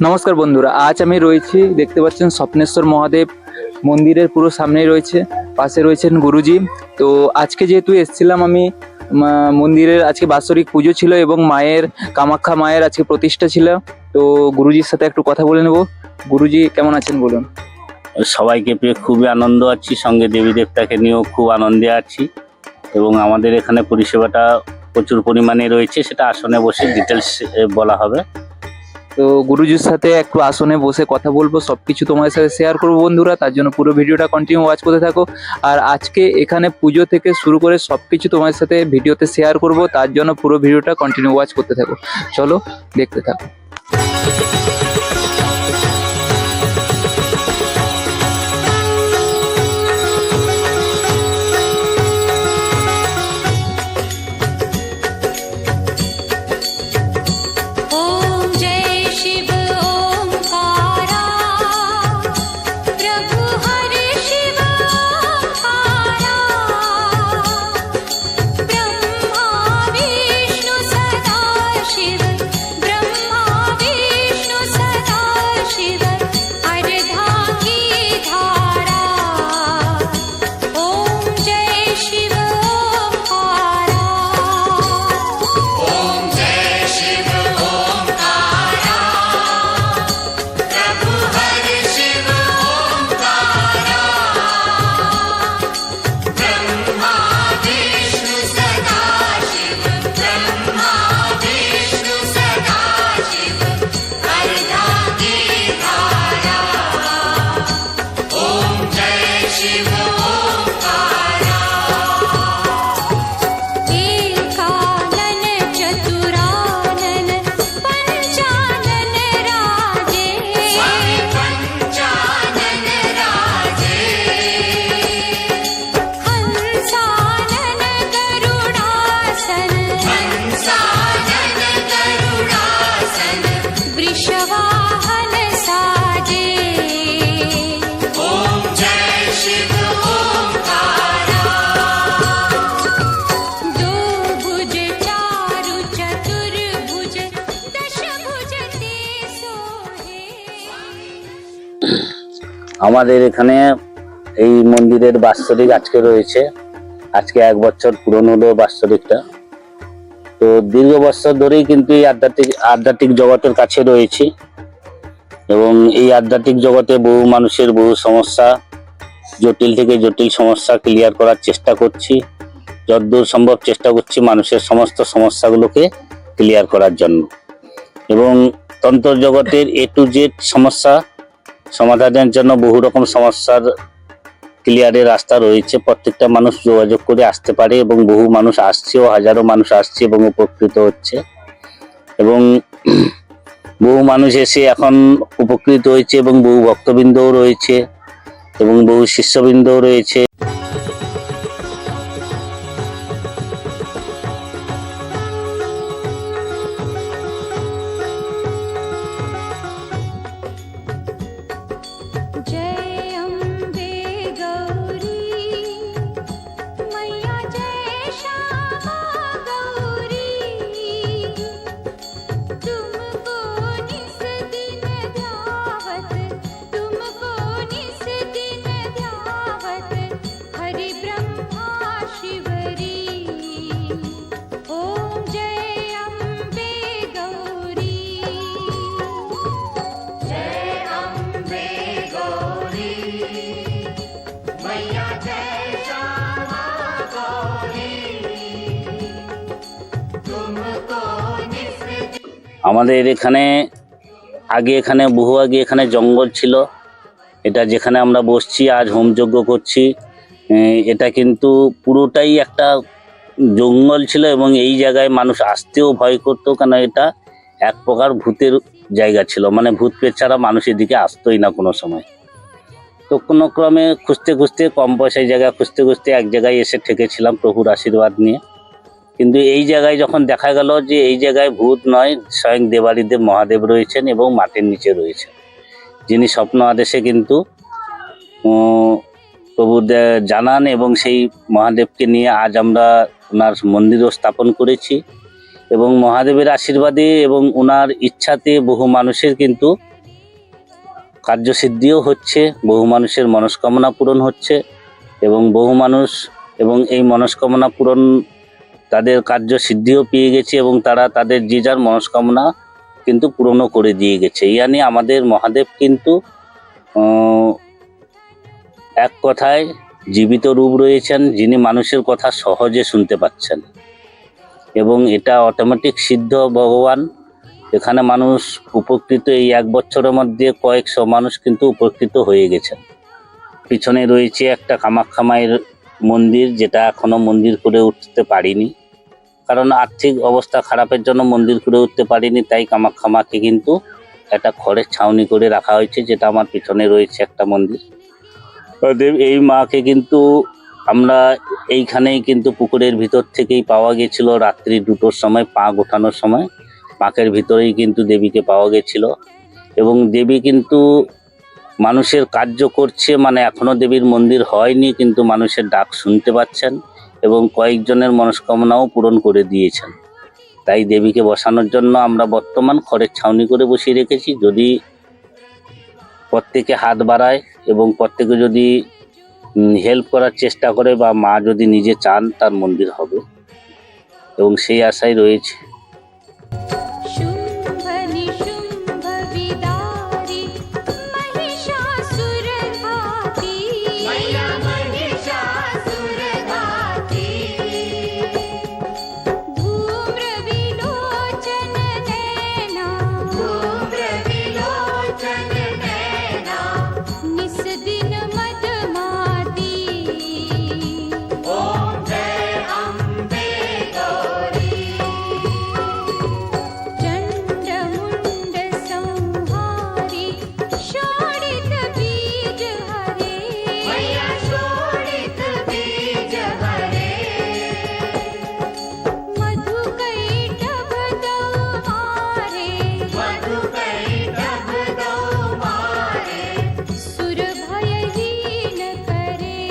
নমস্কার বন্ধুরা, আজ আমি রয়েছি, দেখতে পাচ্ছেন স্বপ্নেশ্বর মহাদেব মন্দিরের পুরো সামনেই রয়েছে, পাশে রয়েছেন গুরুজি। তো আজকে যেহেতু এসেছিলাম আমি মন্দিরের, আজকে বাৎসরিক পুজো ছিল এবং মায়ের, কামাখ্যা মায়ের আজকে প্রতিষ্ঠা ছিল। তো গুরুজির সাথে একটু কথা বলে নেব। গুরুজি কেমন আছেন বলুন। সবাইকে পেয়ে খুবই আনন্দ আছি, সঙ্গে দেবী দেবতাকে নিয়েও খুব আনন্দে আছি এবং আমাদের এখানে পরিষেবাটা প্রচুর পরিমাণে রয়েছে, সেটা আসনে বসে ডিটেলস বলা হবে। তো গুরুজির সাথে একটু আসনে বসে কথা বলবো, সবকিছু তোমাদের সাথে শেয়ার করবো বন্ধুরা, তার জন্য পুরো ভিডিওটা কন্টিনিউ ওয়াচ করতে থাকো। আর আজকে এখানে পুজো থেকে শুরু করে সবকিছু তোমাদের সাথে ভিডিওতে শেয়ার করব, তার জন্য পুরো ভিডিওটা কন্টিনিউ ওয়াচ করতে থাকো। চলো দেখতে থাকো। আমাদের এখানে এই মন্দিরের বাৎসরিক আজকে রয়েছে, আজকে 1 বছর পূরণ হলো বাৎসরিকটা। তো দীর্ঘ বছর ধরেই কিন্তু এই আধ্যাত্মিক জগতের কাছে রয়েছি এবং এই আধ্যাত্মিক জগতে বহু মানুষের বহু সমস্যা, জটিল থেকে জটিল সমস্যা ক্লিয়ার করার চেষ্টা করছি, যতদূর সম্ভব চেষ্টা করছি মানুষের সমস্ত সমস্যাগুলোকে ক্লিয়ার করার জন্য। এবং তন্ত্র জগতের A to Z সমস্যা সমাধানের জন্য বহু রকম সমস্যার ক্লিয়ারের রাস্তা রয়েছে। প্রত্যেকটা মানুষ যোগাযোগ করে আসতে পারে এবং বহু মানুষ আসছেও, হাজারো মানুষ আসছে এবং উপকৃত হচ্ছে এবং বহু মানুষ এসে এখন উপকৃত হয়েছে এবং বহু ভক্তবৃন্দও রয়েছে এবং বহু শিষ্যবৃন্দও রয়েছে। আমাদের এখানে বহু আগে এখানে জঙ্গল ছিল, এটা যেখানে আমরা বসছি আজ হোমযজ্ঞ করছি, এটা কিন্তু পুরোটাই একটা জঙ্গল ছিল এবং এই জায়গায় মানুষ আসতেও ভয় করতো, কারণ এটা এক প্রকার ভূতের জায়গা ছিল, মানে ভূত পেট ছাড়া মানুষ এদিকে আসতোই না কোনো সময়। তো কোনো ক্রমে খুঁজতে খুঁজতে, কম পয়সায় জায়গা খুঁজতে খুঁজতে এক জায়গায় এসে ঠেকেছিলাম প্রভুর আশীর্বাদ নিয়ে। কিন্তু এই জায়গায় যখন দেখা গেল যে এই জায়গায় ভূত নয়, স্বয়ং দেবাদিদেব মহাদেব রয়েছেন এবং মাটির নিচে রয়েছেন, যিনি স্বপ্ন আদেশে কিন্তু প্রভু জানান এবং সেই মহাদেবকে নিয়ে আজ আমরা ওনার মন্দিরও স্থাপন করেছি এবং মহাদেবের আশীর্বাদে এবং ওনার ইচ্ছাতে বহু মানুষের কিন্তু কার্যসিদ্ধিও হচ্ছে, বহু মানুষের মনস্কামনা পূরণ হচ্ছে এবং বহু মানুষ এবং এই মনস্কামনা পূরণ তাদের কার্যসিদ্ধিও পেয়ে গেছে এবং তারা তাদের যে যার মনস্কামনা কিন্তু পূরণও করে দিয়ে গেছে। ইয়ানি আমাদের মহাদেব কিন্তু এক কথায় জীবিত রূপ রয়েছেন, যিনি মানুষের কথা সহজে শুনতে পাচ্ছেন এবং এটা অটোমেটিক সিদ্ধ ভগবান। এখানে মানুষ উপকৃত, এই 1 বছরের মধ্যে কয়েকশো মানুষ কিন্তু উপকৃত হয়ে গেছেন। পিছনে রয়েছে একটা কামাখ্যা মায়ের মন্দির, যেটা এখনো মন্দির করে উঠতে পারিনি, কারণ আর্থিক অবস্থা খারাপের জন্য মন্দির করে উঠতে পারিনি। তাই কামাখ্যা মাকে কিন্তু একটা খড়ের ছাউনি করে রাখা হয়েছে, যেটা আমার পিছনে রয়েছে একটা মন্দির। এই মাকে কিন্তু আমরা এইখানেই কিন্তু পুকুরের ভিতর থেকেই পাওয়া গেছিল, রাত্রি 2টোর সময় পা গোটানোর সময় পাকের ভিতরেই কিন্তু দেবীকে পাওয়া গেছিল এবং দেবী কিন্তু মানুষের কার্য করছে। মানে এখনো দেবীর মন্দির হয়নি, কিন্তু মানুষের ডাক শুনতে পাচ্ছেন এবং কয়েকজনের মনস্কামনাও পূরণ করে দিয়েছেন। তাই দেবীকে বসানোর জন্য আমরা বর্তমান খড়ের ছাউনি করে বসিয়ে রেখেছি। যদি প্রত্যেকে হাত বাড়ায় এবং প্রত্যেকে যদি হেল্প করার চেষ্টা করে বা মা যদি নিজে চান, তার মন্দির হবে এবং সেই আশাই রয়েছে। शुंभ निशुंभ विदारी महिषासुरघाती मैया महिषासुरघाती धूम्रविलोचन नैना निस दिन मदमाती ओम जय अम्बे गौरी चंडमुंड संहारी शोणित बीज हरे मैया शोणित बीज हरे मधुकैटभ दो मारे सुर भयहीन करे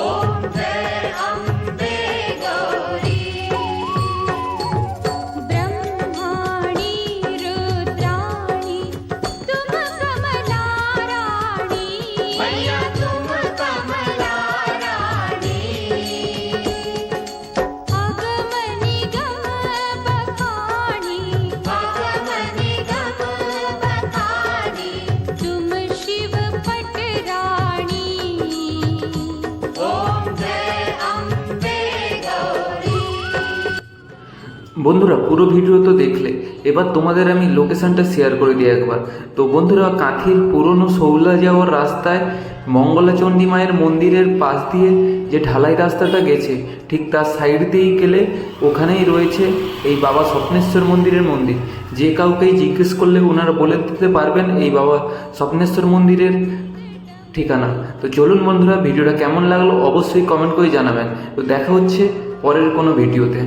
ओम जय अम्बे गौरी ब्रह्माणी रुद्राणी तुम कमला रानी मैया तुम कमला रानी अगमनि गम बखानी तुम शिव पटरानी ओम जय अम्बे गौरी। বন্ধুরা পুরো ভিডিও তো দেখলে, এবার তোমাদের আমি লোকেশনটা শেয়ার করে দিই একবার। তো বন্ধুরা, কাঁথির পুরনো শৌলা যাওয়ার রাস্তায় মঙ্গলাচণ্ডী মায়ের মন্দিরের পাশ দিয়ে যে ঢালাই রাস্তাটা গেছে, ঠিক তার সাইড দিয়েই গেলে ওখানেই রয়েছে এই বাবা স্বপ্নেশ্বর মন্দিরের মন্দির। যে কাউকেই জিজ্ঞেস করলে ওনারা বলে দিতে পারবেন এই বাবা স্বপ্নেশ্বর মন্দিরের ঠিকানা। তো চলুন বন্ধুরা, ভিডিওটা কেমন লাগলো অবশ্যই কমেন্ট করে জানাবেন। তো দেখা হচ্ছে পরের কোনো ভিডিওতে।